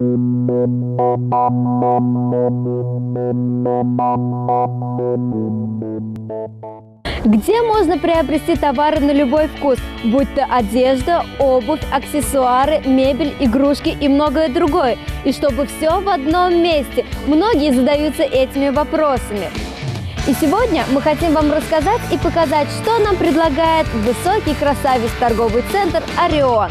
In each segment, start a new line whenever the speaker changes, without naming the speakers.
Где можно приобрести товары на любой вкус, будь то одежда, обувь, аксессуары, мебель, игрушки и многое другое. И чтобы все в одном месте. Многие задаются этими вопросами. И сегодня мы хотим вам рассказать и показать, что нам предлагает высокий красавец торговый центр «Орион».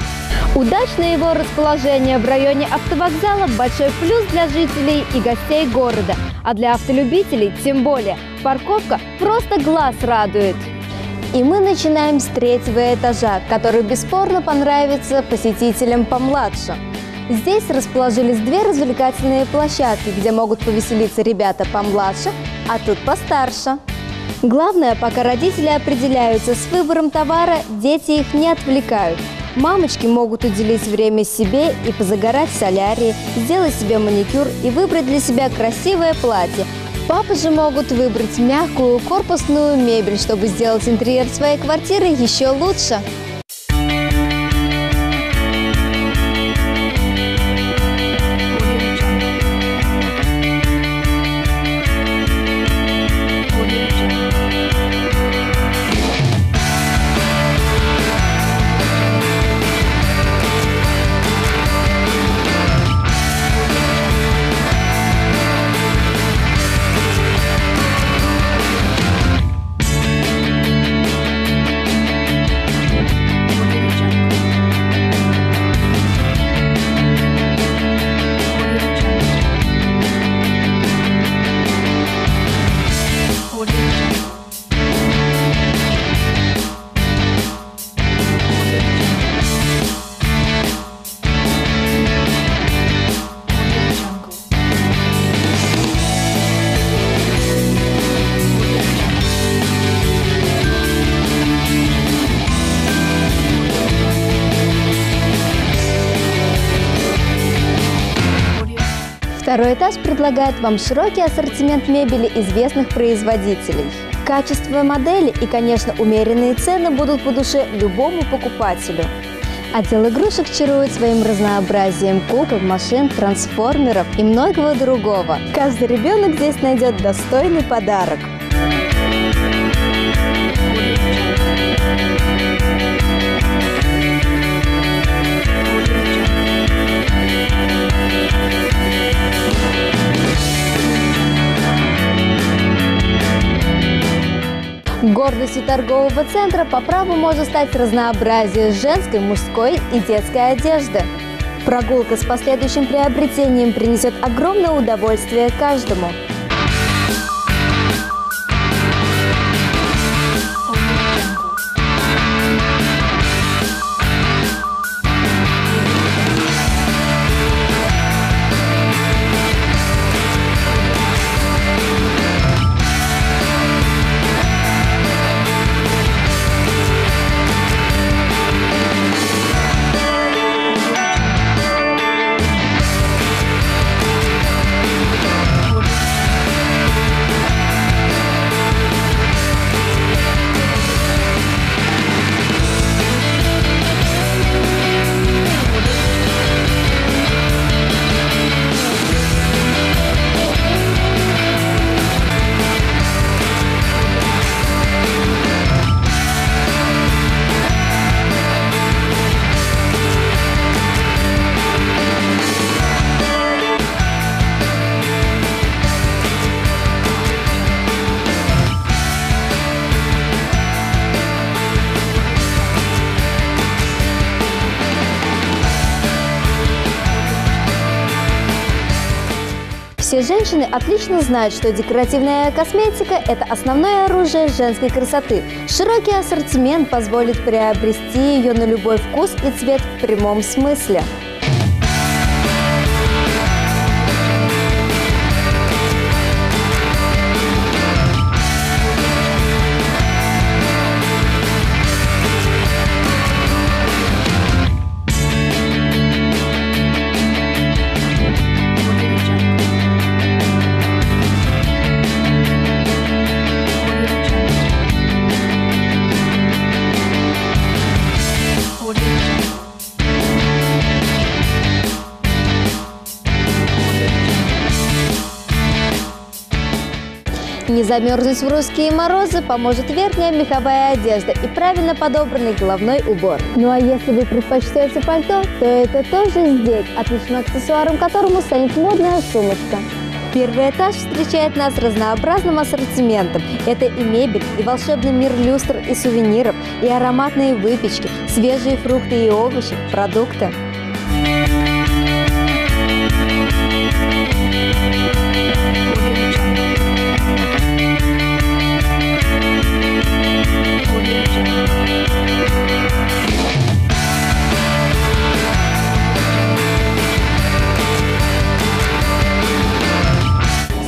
Удачное его расположение в районе автовокзала – большой плюс для жителей и гостей города. А для автолюбителей тем более. Парковка просто глаз радует. И мы начинаем с третьего этажа, который бесспорно понравится посетителям помладше. Здесь расположились две развлекательные площадки, где могут повеселиться ребята помладше, а тут постарше. Главное, пока родители определяются с выбором товара, дети их не отвлекают. Мамочки могут уделить время себе и позагорать в солярии, сделать себе маникюр и выбрать для себя красивое платье. Папы же могут выбрать мягкую корпусную мебель, чтобы сделать интерьер своей квартиры еще лучше. Второй этаж предлагает вам широкий ассортимент мебели известных производителей. Качество модели и, конечно, умеренные цены будут по душе любому покупателю. Отдел игрушек чарует своим разнообразием кукол, машин, трансформеров и многого другого. Каждый ребенок здесь найдет достойный подарок. Гордостью торгового центра по праву может стать разнообразие женской, мужской и детской одежды. Прогулка с последующим приобретением принесет огромное удовольствие каждому. Все женщины отлично знают, что декоративная косметика – это основное оружие женской красоты. Широкий ассортимент позволит приобрести ее на любой вкус и цвет в прямом смысле. Не замерзнуть в русские морозы поможет верхняя меховая одежда и правильно подобранный головной убор. Ну а если вы предпочитаете пальто, то это тоже здесь, отличным аксессуаром которому станет модная сумочка. Первый этаж встречает нас разнообразным ассортиментом. Это и мебель, и волшебный мир люстр и сувениров, и ароматные выпечки, свежие фрукты и овощи, продукты.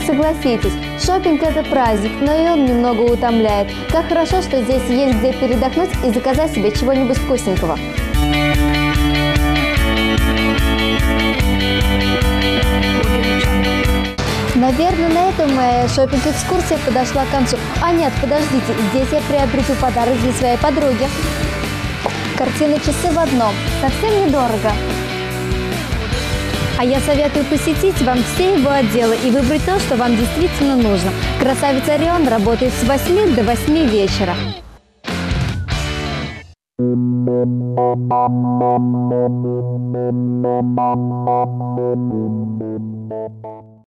Согласитесь, шопинг – это праздник, но и он немного утомляет. Как хорошо, что здесь есть где передохнуть и заказать себе чего-нибудь вкусненького. Наверное, на этом моя шопинг-экскурсия подошла к концу. А нет, подождите, здесь я приобрету подарок для своей подруги. Картины-часы в одном. Совсем недорого. А я советую посетить вам все его отделы и выбрать то, что вам действительно нужно. Красавица Орион работает с 8 до 8 вечера.